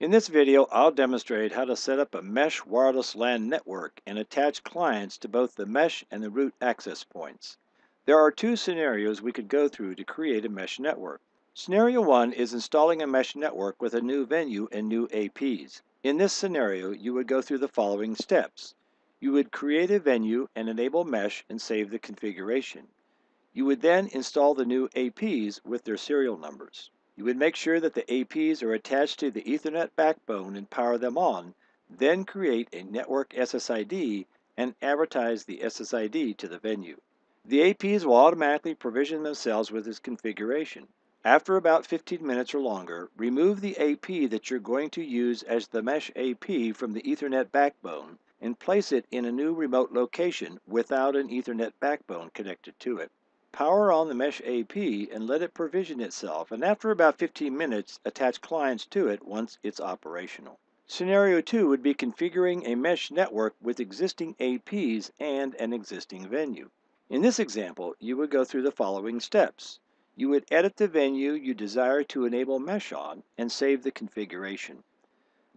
In this video, I'll demonstrate how to set up a mesh wireless LAN network and attach clients to both the mesh and the root access points. There are two scenarios we could go through to create a mesh network. Scenario 1 is installing a mesh network with a new venue and new APs. In this scenario, you would go through the following steps. You would create a venue and enable mesh and save the configuration. You would then install the new APs with their serial numbers. You would make sure that the APs are attached to the Ethernet backbone and power them on, then create a network SSID and advertise the SSID to the venue. The APs will automatically provision themselves with this configuration. After about 15 minutes or longer, remove the AP that you're going to use as the mesh AP from the Ethernet backbone and place it in a new remote location without an Ethernet backbone connected to it. Power on the mesh AP and let it provision itself, and after about 15 minutes, attach clients to it once it's operational. Scenario 2 would be configuring a mesh network with existing APs and an existing venue. In this example, you would go through the following steps. You would edit the venue you desire to enable mesh on and save the configuration.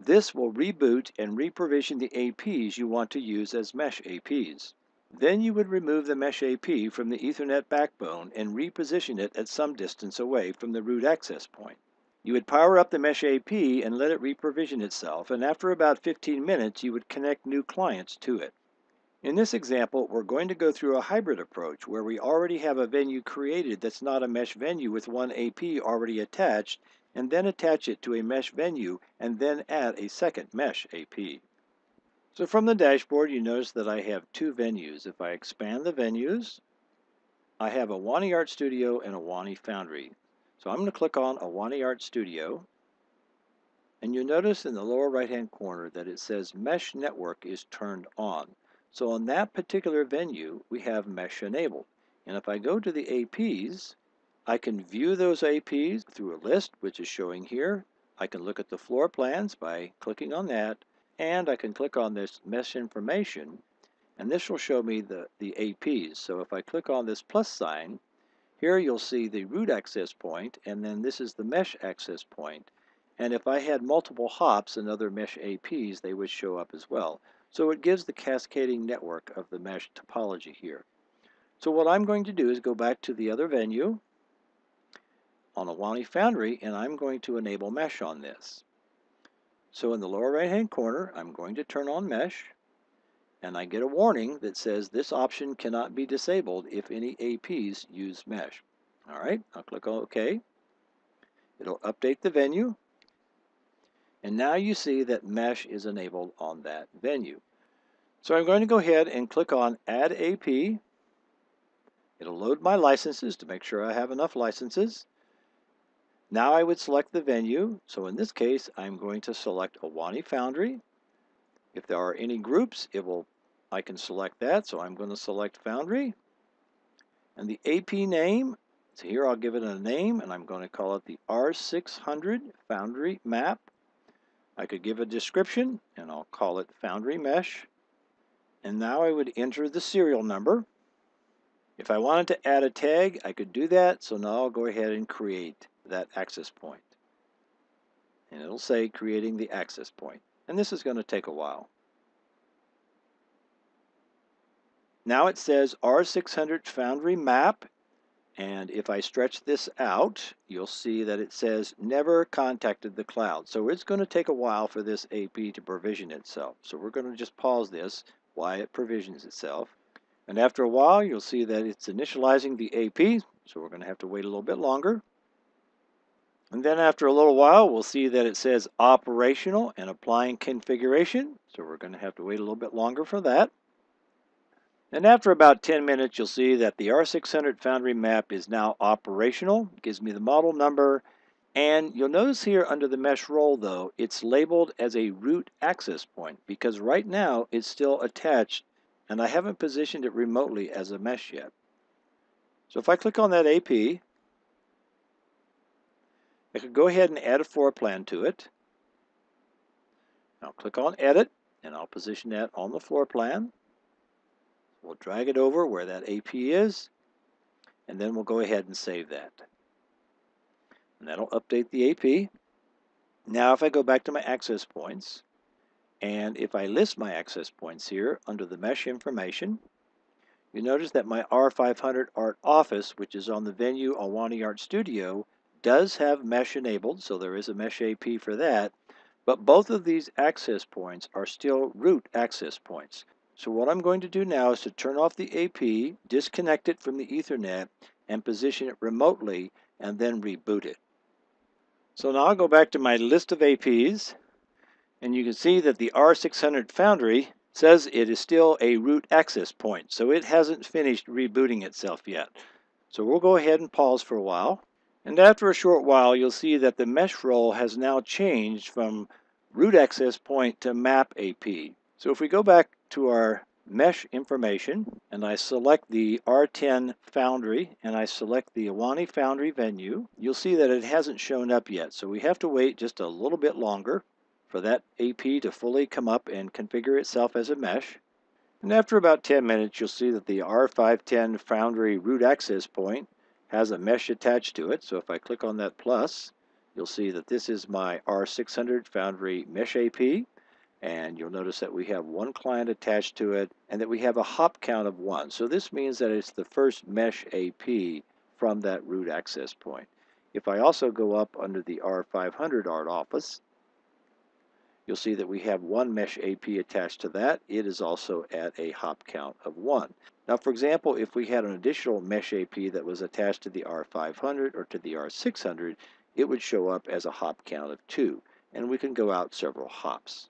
This will reboot and reprovision the APs you want to use as mesh APs. Then you would remove the mesh AP from the Ethernet backbone and reposition it at some distance away from the root access point. You would power up the mesh AP and let it reprovision itself, and after about 15 minutes you would connect new clients to it. In this example, we're going to go through a hybrid approach where we already have a venue created that's not a mesh venue with one AP already attached, and then attach it to a mesh venue and then add a second mesh AP. So from the dashboard, you notice that I have two venues. If I expand the venues, I have a Wani Art Studio and a Wani Foundry. So I'm going to click on a Wani Art Studio, and you'll notice in the lower right-hand corner that it says Mesh Network is turned on. So on that particular venue, we have Mesh enabled. And if I go to the APs, I can view those APs through a list, which is showing here. I can look at the floor plans by clicking on that, and I can click on this mesh information, and this will show me the APs. So if I click on this plus sign, here you'll see the root access point, and then this is the mesh access point. And if I had multiple hops and other mesh APs, they would show up as well. So it gives the cascading network of the mesh topology here. So what I'm going to do is go back to the other venue on a Wani Foundry, and I'm going to enable mesh on this. So in the lower right hand corner, I'm going to turn on mesh, and I get a warning that says this option cannot be disabled if any APs use mesh. All right, I'll click on OK. It'll update the venue, and now you see that mesh is enabled on that venue. So I'm going to go ahead and click on Add AP. It'll load my licenses to make sure I have enough licenses. Now I would select the venue. So in this case, I'm going to select a Wani Foundry. If there are any groups, I can select that. So I'm going to select Foundry. And the AP name, so here I'll give it a name, and I'm going to call it the R600 Foundry Map. I could give a description, and I'll call it Foundry Mesh. And now I would enter the serial number. If I wanted to add a tag, I could do that. So now I'll go ahead and create that access point. And it'll say creating the access point. And this is going to take a while. Now it says R600 Foundry Map. And if I stretch this out, you'll see that it says never contacted the cloud. So it's going to take a while for this AP to provision itself. So we're going to just pause this while it provisions itself. And after a while, you'll see that it's initializing the AP. So we're going to have to wait a little bit longer. And then after a little while, we'll see that it says operational and applying configuration. So we're going to have to wait a little bit longer for that. And after about 10 minutes, you'll see that the R600 Foundry map is now operational. It gives me the model number. And you'll notice here under the mesh role, though, it's labeled as a root access point because right now it's still attached and I haven't positioned it remotely as a mesh yet. So if I click on that AP, I could go ahead and add a floor plan to it. I'll click on Edit, and I'll position that on the floor plan. We'll drag it over where that AP is, and then we'll go ahead and save that. And that'll update the AP. Now if I go back to my access points, and if I list my access points here under the mesh information, you notice that my R500 Art Office, which is on the venue Alwani Art Studio, does have mesh enabled, so there is a mesh AP for that, but both of these access points are still root access points. So what I'm going to do now is to turn off the AP, disconnect it from the Ethernet, and position it remotely, and then reboot it. So now I'll go back to my list of APs, and you can see that the R600 Foundry says it is still a root access point, so it hasn't finished rebooting itself yet. So we'll go ahead and pause for a while. And after a short while, you'll see that the mesh role has now changed from root access point to map AP. So if we go back to our mesh information, and I select the R10 Foundry, and I select the Awani Foundry venue, you'll see that it hasn't shown up yet. So we have to wait just a little bit longer for that AP to fully come up and configure itself as a mesh. And after about 10 minutes, you'll see that the R510 Foundry root access point has a mesh attached to it. So if I click on that plus, you'll see that this is my R600 Foundry mesh AP. And you'll notice that we have one client attached to it and that we have a hop count of 1. So this means that it's the first mesh AP from that root access point. If I also go up under the R500 Art Office, you'll see that we have one mesh AP attached to that. It is also at a hop count of 1. Now, for example, if we had an additional mesh AP that was attached to the R500 or to the R600, it would show up as a hop count of 2, and we can go out several hops.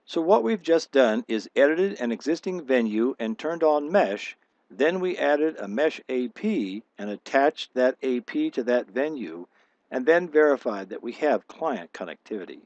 So what we've just done is edited an existing venue and turned on mesh. Then we added a mesh AP and attached that AP to that venue, and then verified that we have client connectivity.